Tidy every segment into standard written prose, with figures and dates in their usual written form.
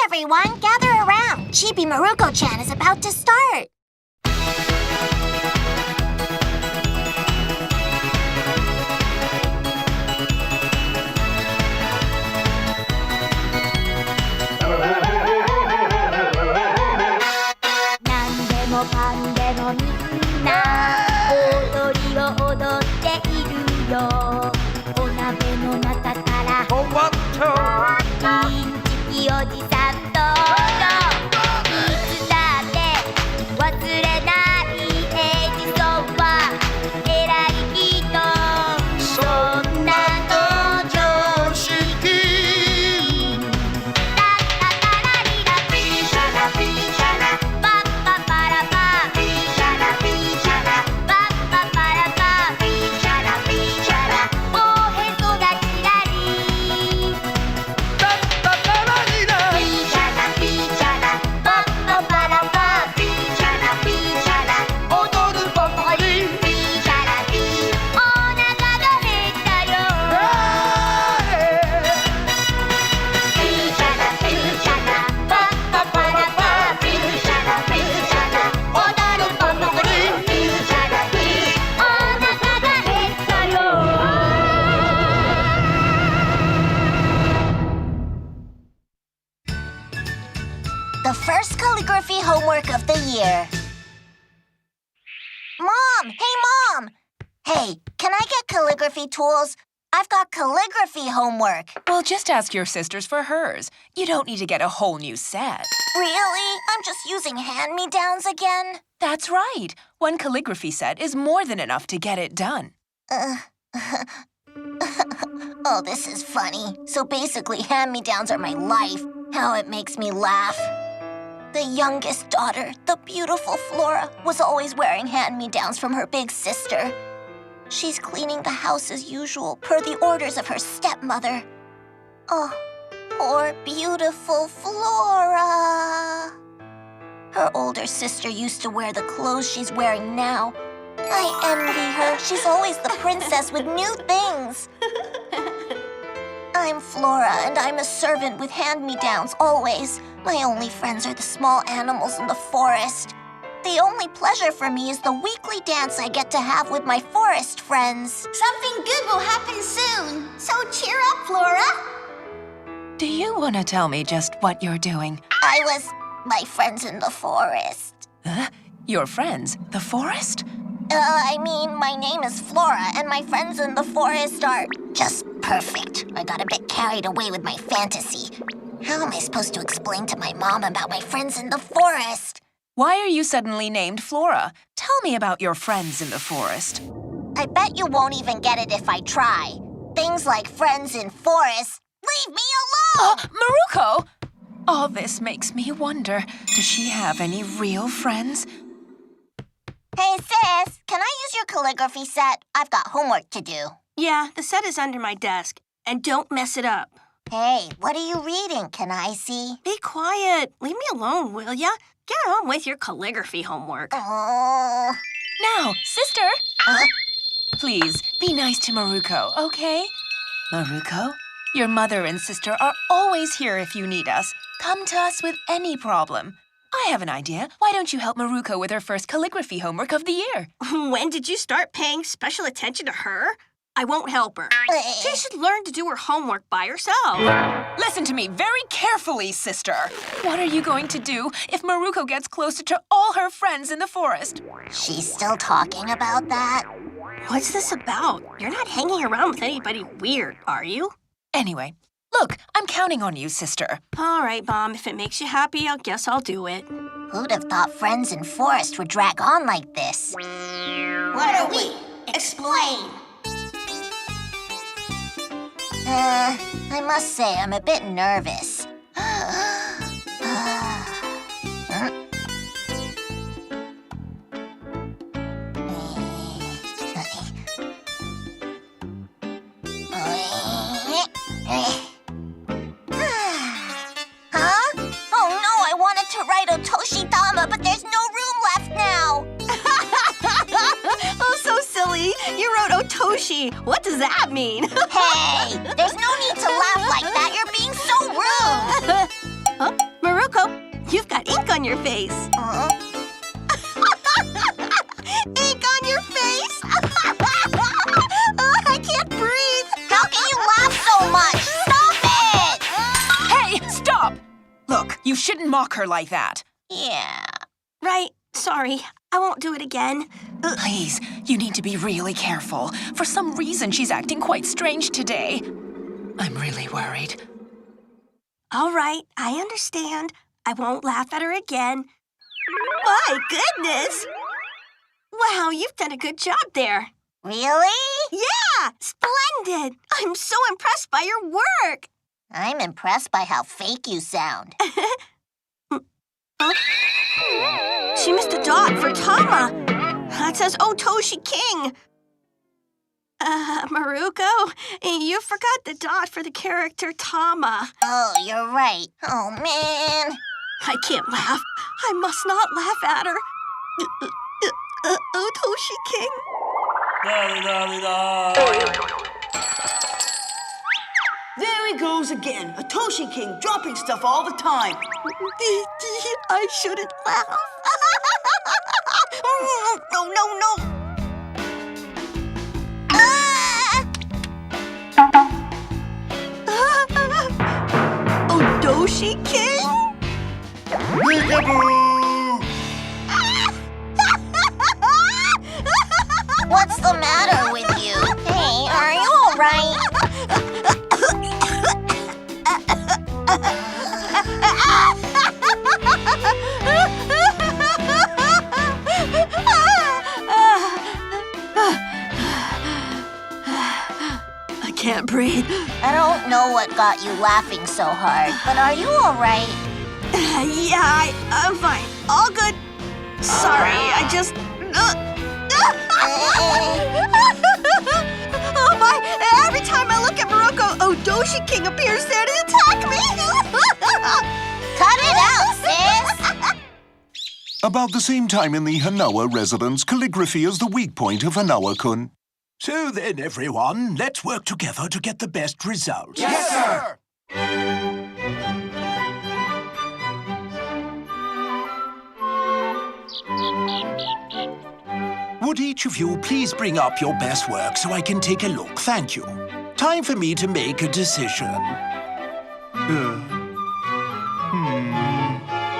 everyone, gather around. Chibi Maruko Chan is about to start. The first calligraphy homework of the year. Mom! Hey, Mom! Hey, can I get calligraphy tools? I've got calligraphy homework. Well, just ask your sisters for hers. You don't need to get a whole new set. Really? I'm just using hand-me-downs again? That's right. One calligraphy set is more than enough to get it done. Oh, this is funny. So basically, hand-me-downs are my life. How it makes me laugh. The youngest daughter, the beautiful Flora, was always wearing hand-me-downs from her big sister. She's cleaning the house as usual, per the orders of her stepmother. Oh, poor beautiful Flora. Her older sister used to wear the clothes she's wearing now. I envy her. She's always the princess with new things. I'm Flora, and I'm a servant with hand-me-downs always. My only friends are the small animals in the forest. The only pleasure for me is the weekly dance I get to have with my forest friends. Something good will happen soon, so cheer up, Flora. Do you want to tell me just what you're doing? My friends in the forest. Your friends? The forest? My name is Flora, and my friends in the forest are just perfect. I got a bit carried away with my fantasy. How am I supposed to explain to my mom about my friends in the forest? Why are you suddenly named Flora? Tell me about your friends in the forest. I bet you won't even get it if I try. Things like friends in forest. Leave me alone! Maruko! All this makes me wonder, does she have any real friends? Hey, sis, can I use your calligraphy set? I've got homework to do. Yeah, the set is under my desk. And don't mess it up. Hey, what are you reading? Can I see? Be quiet. Leave me alone, will ya? Get on with your calligraphy homework. Oh. Now, sister! Please, be nice to Maruko, okay? Maruko, your mother and sister are always here if you need us. Come to us with any problem. I have an idea. Why don't you help Maruko with her first calligraphy homework of the year? When did you start paying special attention to her? I won't help her. She should learn to do her homework by herself. Listen to me very carefully, sister. What are you going to do if Maruko gets closer to all her friends in the forest? She's still talking about that? What's this about? You're not hanging around with anybody weird, are you? Anyway, look, I'm counting on you, sister. All right, Mom. If it makes you happy, I guess I'll do it. Who'd have thought friends in forest would drag on like this? What are we? Explain. I must say I'm a bit nervous. Huh? Oh no, I wanted to write Otoshi-dama, but there's no room left now. Oh, so silly. You wrote Otoshi. What does that mean? Hey, there's no need to laugh like that. You're being so rude. Huh? Maruko, you've got ink on your face. Ink on your face? I can't breathe. How can you laugh so much? Stop it! Hey, stop! Look, you shouldn't mock her like that. Yeah. Right, sorry. I won't do it again. Please, you need to be really careful. For some reason, she's acting quite strange today. I'm really worried. All right, I understand. I won't laugh at her again. My goodness! Wow, you've done a good job there. Really? Yeah, splendid. I'm so impressed by your work. I'm impressed by how fake you sound. She missed a dot for Tama. That says Otoshi King. Maruko, you forgot the dot for the character Tama. Oh, you're right. Oh, man. I can't laugh. I must not laugh at her. Otoshi King. There he goes again. Otoshi King dropping stuff all the time. I shouldn't laugh. No, no, no. Otoshi King? What's the matter with you? Hey, are you all right? I can't breathe. I don't know what got you laughing so hard, but are you all right? Yeah, I'm fine. All good. Sorry, I just... Oh my! Every time I look at Maruko, Otoshi King appears there to attack me! Cut it out, sis! About the same time in the Hanawa residence, calligraphy is the weak point of Hanawa-kun. So then, everyone, let's work together to get the best results. Yes, sir! Would each of you please bring up your best work so I can take a look? Thank you. Time for me to make a decision.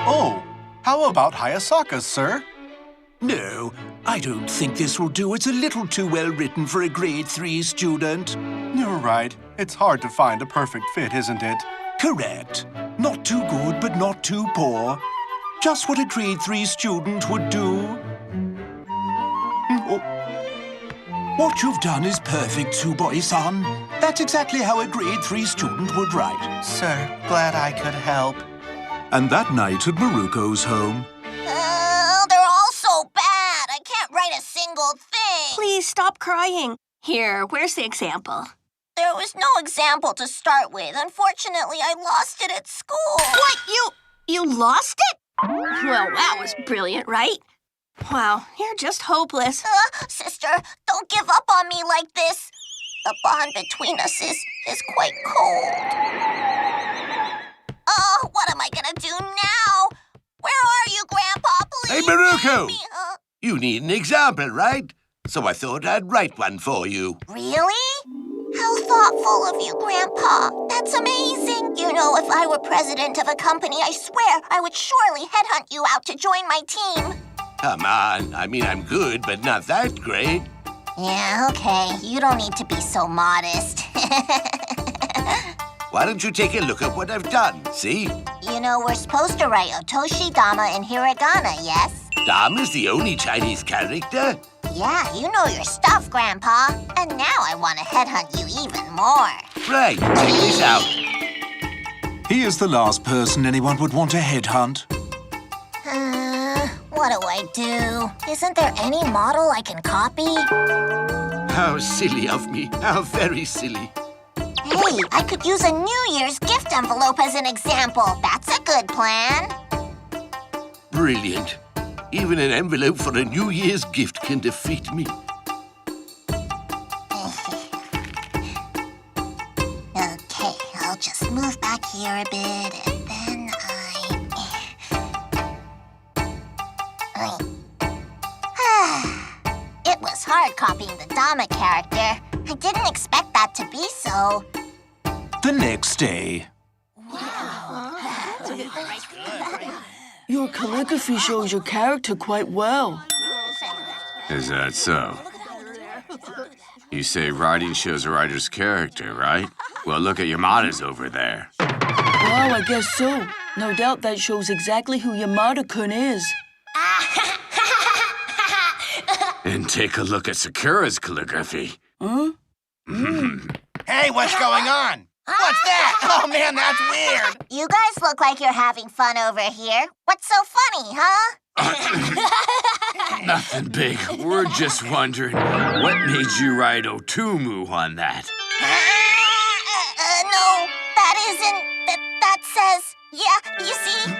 Oh, how about Hayasaka, sir? No, I don't think this will do. It's a little too well written for a grade 3 student. You're right. It's hard to find a perfect fit, isn't it? Correct. Not too good, but not too poor. Just what a grade 3 student would do. Oh. What you've done is perfect, Tsuboi-san. That's exactly how a grade 3 student would write. Sir, glad I could help. And that night at Maruko's home, They're all so bad. I can't write a single thing. Please stop crying. Here, where's the example? There was no example to start with. Unfortunately, I lost it at school. What? You lost it? Well, that was brilliant, right? Wow, you're just hopeless. Sister, don't give up on me like this. The bond between us is quite cold. Oh, what am I gonna do now? Where are you, Grandpa? Please Hey, Maruko! help me. You need an example, right? So I thought I'd write one for you. Really? How thoughtful of you, Grandpa. That's amazing. You know, if I were president of a company, I swear I would surely headhunt you out to join my team. Come on. I mean, I'm good, but not that great. Yeah, okay. You don't need to be so modest. Why don't you take a look at what I've done, see? You know, we're supposed to write Otoshi, Dama, and Hiragana, yes? Dam is the only Chinese character. Yeah, you know your stuff, Grandpa. And now I want to headhunt you even more. Right, check this out. he is the last person anyone would want to headhunt. What do I do? Isn't there any model I can copy? How silly of me. How very silly. Hey, I could use a New Year's gift envelope as an example. That's a good plan. Brilliant. Even an envelope for a New Year's gift can defeat me. Okay, I'll just move back here a bit, and then hard copying the Dama character. I didn't expect that to be so. The next day. Your calligraphy shows your character quite well. Is that so? You say writing shows a writer's character, right? Well, look at Yamada's over there. Wow, I guess so. No doubt that shows exactly who Yamada-kun is. And take a look at Sakura's calligraphy. Huh? Hey, what's going on? What's that? Oh, man, that's weird. You guys look like you're having fun over here. What's so funny, huh? Nothing big. We're just wondering, what made you write Otumu on that? No, that isn't. That says, yeah, you see?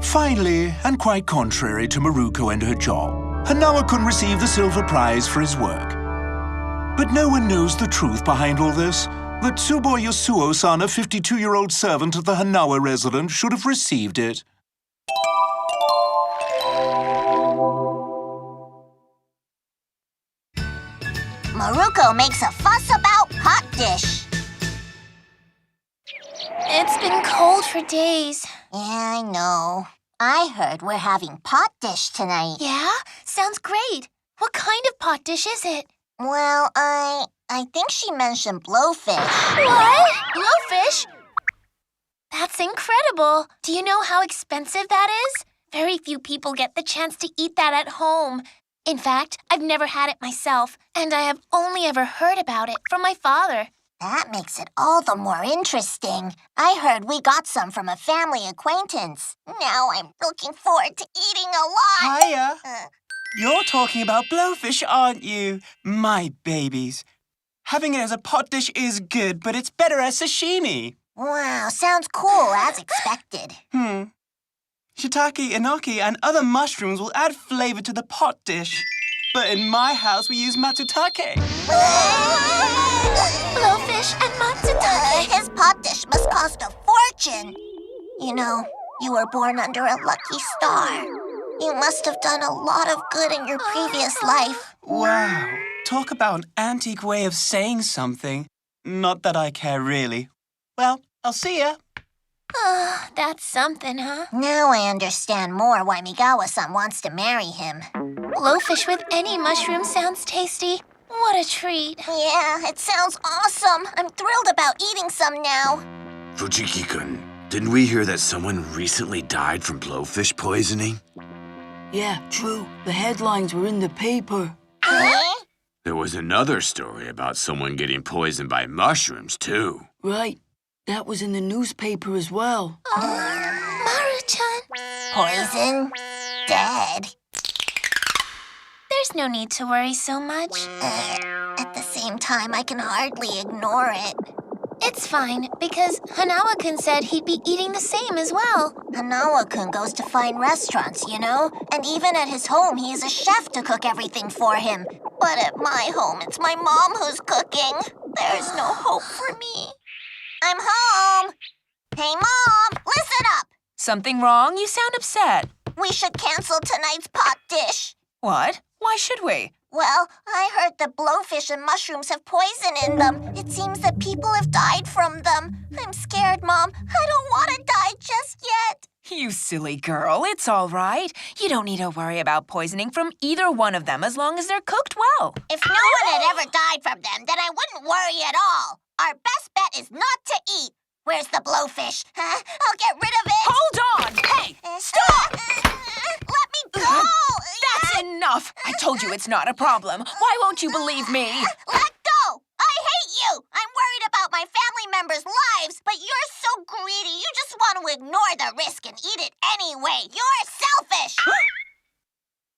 Finally, and quite contrary to Maruko and her job, Hanawa-kun received the silver prize for his work. But no one knows the truth behind all this, that Tsubo Yasuo-san, a 52-year-old servant at the Hanawa residence, should have received it. Maruko makes a fuss about hot dish. It's been cold for days. Yeah, I know. I heard we're having pot dish tonight. Yeah? Sounds great. What kind of pot dish is it? Well, I think she mentioned blowfish. What? Blowfish? That's incredible. Do you know how expensive that is? Very few people get the chance to eat that at home. In fact, I've never had it myself, and I have only ever heard about it from my father. That makes it all the more interesting. I heard we got some from a family acquaintance. Now I'm looking forward to eating a lot. Hiya. You're talking about blowfish, aren't you? My babies. Having it as a pot dish is good, but it's better as sashimi. Wow, sounds cool, as expected. Shiitake, enoki, and other mushrooms will add flavor to the pot dish. But in my house, we use matsutake. Blowfish and matsutake. His pot dish must cost a fortune. You know, you were born under a lucky star. You must have done a lot of good in your previous life. Wow. Talk about an antique way of saying something. Not that I care, really. Well, I'll see ya. That's something, huh? Now I understand more why Migawa-san wants to marry him. Blowfish with any mushroom sounds tasty. What a treat. Yeah, it sounds awesome. I'm thrilled about eating some now. Fujiki-kun, didn't we hear that someone recently died from blowfish poisoning? Yeah, true. The headlines were in the paper. Huh? There was another story about someone getting poisoned by mushrooms, too. Right. That was in the newspaper as well. Maru-chan. Poison? Dead? There's no need to worry so much. At the same time, I can hardly ignore it. It's fine, because Hanawa-kun said he'd be eating the same as well. Hanawa-kun goes to fine restaurants, you know? And even at his home, he is a chef to cook everything for him. But at my home, it's my mom who's cooking. There's no hope for me. I'm home. Hey, Mom, listen up. Something wrong? You sound upset. We should cancel tonight's pot dish. What? Why should we? Well, I heard that blowfish and mushrooms have poison in them. It seems that people have died from them. I'm scared, Mom. I don't want to die just yet. You silly girl, it's all right. You don't need to worry about poisoning from either one of them as long as they're cooked well. If no one had ever died from them, then I wouldn't worry at all. Our best bet is not to eat. Where's the blowfish? I'll get rid of it. Hold on! Hey, stop! Let me go! That's enough! I told you it's not a problem. Why won't you believe me? Let go! I hate you! I'm worried about my family members' lives, but you're so greedy. You just want to ignore the risk and eat it anyway. You're selfish!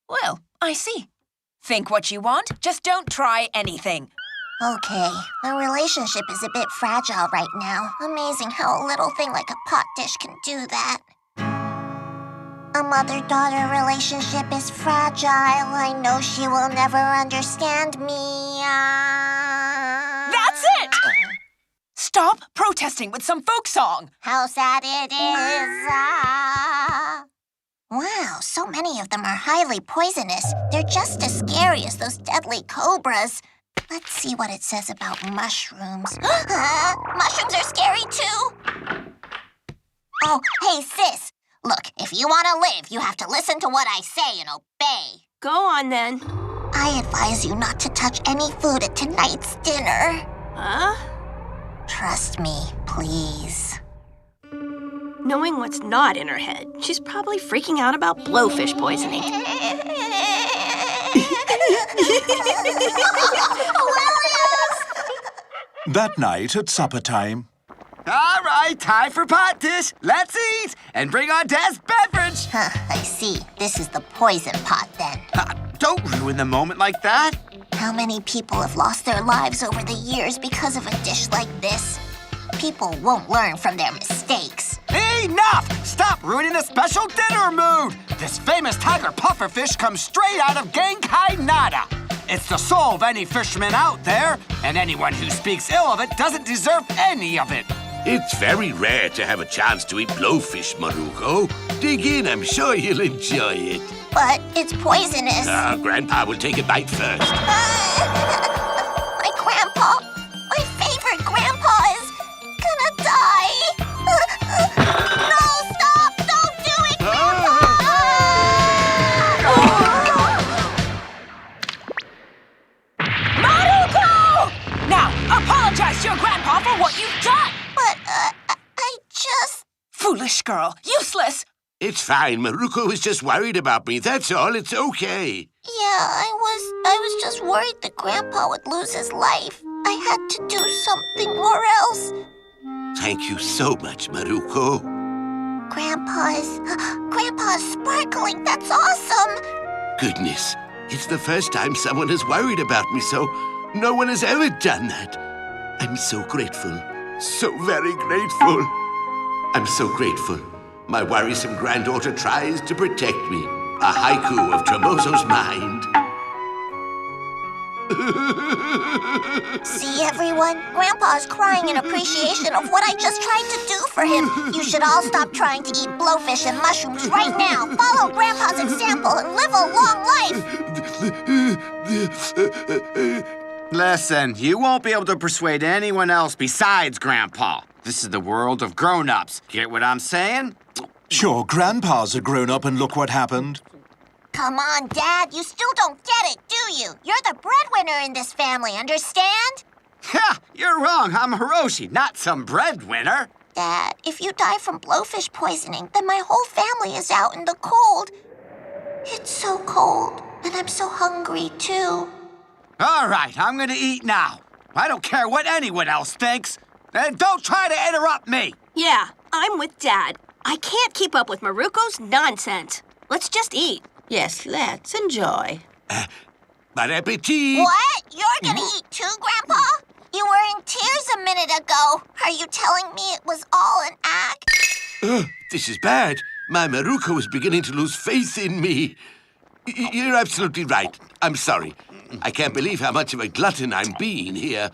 Well, I see. Think what you want, just don't try anything. Okay, our relationship is a bit fragile right now. Amazing how a little thing like a pot dish can do that. A mother-daughter relationship is fragile. I know she will never understand me. That's it! Stop protesting with some folk song. How sad it is. Wow, so many of them are highly poisonous. They're just as scary as those deadly cobras. Let's see what it says about mushrooms. Mushrooms are scary too. Oh, hey, sis. Look, if you want to live, you have to listen to what I say and obey. Go on, then. I advise you not to touch any food at tonight's dinner. Huh? Trust me, please. Knowing what's not in her head, she's probably freaking out about blowfish poisoning. That night at supper time. All right, time for pot dish. Let's eat and bring on Dad's beverage. Huh, I see. This is the poison pot, then. Don't ruin the moment like that. How many people have lost their lives over the years because of a dish like this? People won't learn from their mistakes. Enough! Stop ruining the special dinner mood! This famous tiger pufferfish comes straight out of Genkai Nada. It's the soul of any fisherman out there, and anyone who speaks ill of it doesn't deserve any of it. It's very rare to have a chance to eat blowfish, Maruko. Dig in, I'm sure you'll enjoy it. But it's poisonous. Grandpa will take a bite first. My grandpa, my favorite grandpa is gonna die. No, stop! Don't do it, Grandpa! Maruko! Now, apologize to your grandpa for what you've done. But, I just... Foolish girl. Useless. It's fine. Maruko was just worried about me. That's all. It's okay. Yeah, I was just worried that Grandpa would lose his life. I had to do something or else. Thank you so much, Maruko. Grandpa's sparkling. That's awesome. Goodness, it's the first time someone has worried about me, so no one has ever done that. I'm so grateful. So very grateful. I'm so grateful. My worrisome granddaughter tries to protect me. A haiku of Tremoso's mind. See, everyone? Grandpa's crying in appreciation of what I just tried to do for him. You should all stop trying to eat blowfish and mushrooms right now. Follow Grandpa's example and live a long life. Listen, you won't be able to persuade anyone else besides Grandpa. This is the world of grown-ups. Get what I'm saying? Sure, Grandpa's a grown-up and look what happened. Come on, Dad. You still don't get it, do you? You're the breadwinner in this family, understand? Ha! You're wrong. I'm Hiroshi, not some breadwinner. Dad, if you die from blowfish poisoning, then my whole family is out in the cold. It's so cold, and I'm so hungry, too. All right, I'm gonna eat now. I don't care what anyone else thinks. And don't try to interrupt me. Yeah, I'm with Dad. I can't keep up with Maruko's nonsense. Let's just eat. Yes, let's enjoy. Bon appetit! What? You're gonna eat too, Grandpa? You were in tears a minute ago. Are you telling me it was all an act? This is bad. My Maruko is beginning to lose faith in me. You're absolutely right. I'm sorry. I can't believe how much of a glutton I'm being here.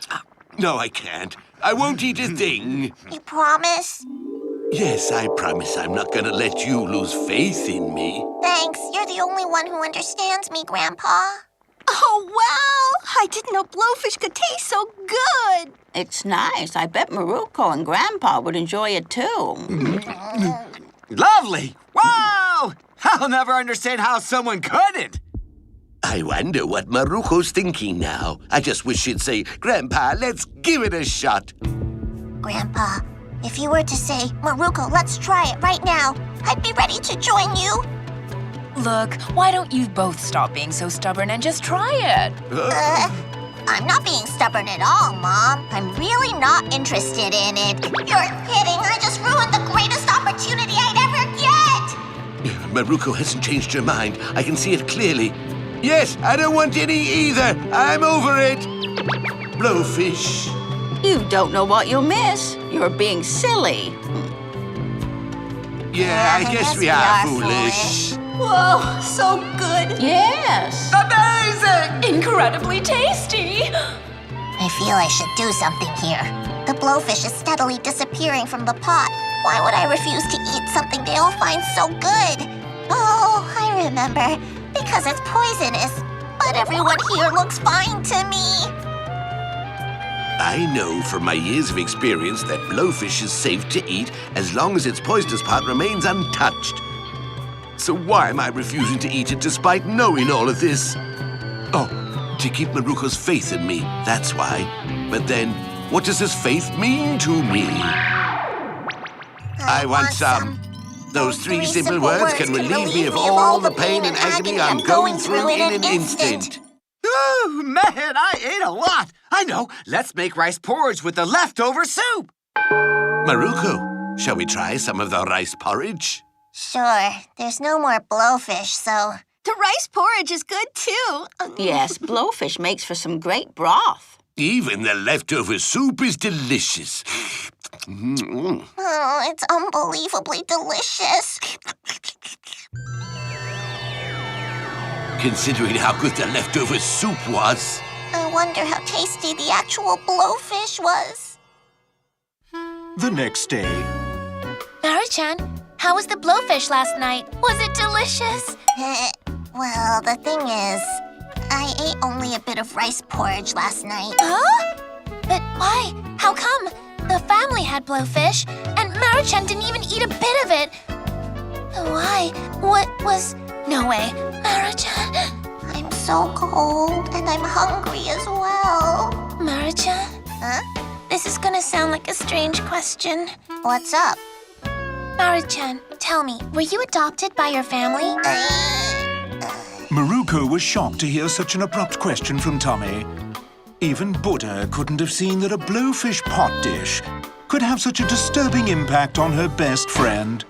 No, I can't. I won't eat a thing. You promise? Yes, I promise I'm not gonna let you lose faith in me. Thanks. You're the only one who understands me, Grandpa. Oh, wow! I didn't know blowfish could taste so good. It's nice. I bet Maruko and Grandpa would enjoy it, too. Lovely! Wow! I'll never understand how someone couldn't. I wonder what Maruko's thinking now. I just wish she'd say, Grandpa, let's give it a shot. Grandpa, if you were to say, Maruko, let's try it right now, I'd be ready to join you. Look, why don't you both stop being so stubborn and just try it? I'm not being stubborn at all, Mom. I'm really not interested in it. You're kidding. I just ruined the greatest opportunity I'd ever get. Maruko hasn't changed her mind. I can see it clearly. Yes, I don't want any either. I'm over it. Blowfish. You don't know what you'll miss. You're being silly. Yeah, I guess we are foolish. Whoa, so good. Yes. Amazing! Incredibly tasty. If feel I should do something here. The blowfish is steadily disappearing from the pot. Why would I refuse to eat something they all find so good? Oh, I remember. Because it's poisonous. But everyone here looks fine to me. I know from my years of experience that blowfish is safe to eat as long as its poisonous part remains untouched. So why am I refusing to eat it despite knowing all of this? Oh, to keep Maruko's faith in me, that's why. But then, what does this faith mean to me? I want some. Those three simple words can relieve me of all the pain and agony I'm going through in an instant. Ooh, man, I ate a lot. I know. Let's make rice porridge with the leftover soup. Maruko, shall we try some of the rice porridge? Sure, there's no more blowfish, so... The rice porridge is good, too. Yes, blowfish makes for some great broth. Even the leftover soup is delicious. Oh, it's unbelievably delicious. Considering how good the leftover soup was. I wonder how tasty the actual blowfish was. The next day. Maru-chan, how was the blowfish last night? Was it delicious? Well, the thing is, I ate only a bit of rice porridge last night. Huh? But why? How come? The family had blowfish, and Maru-chan didn't even eat a bit of it. Why? What was... No way. Maru-chan... I'm so cold, and I'm hungry as well. Maru-chan? Huh? This is gonna sound like a strange question. What's up? Maru-chan, tell me, were you adopted by your family? Maruko was shocked to hear such an abrupt question from Tamae. Even Buddha couldn't have seen that a blowfish pot dish could have such a disturbing impact on her best friend.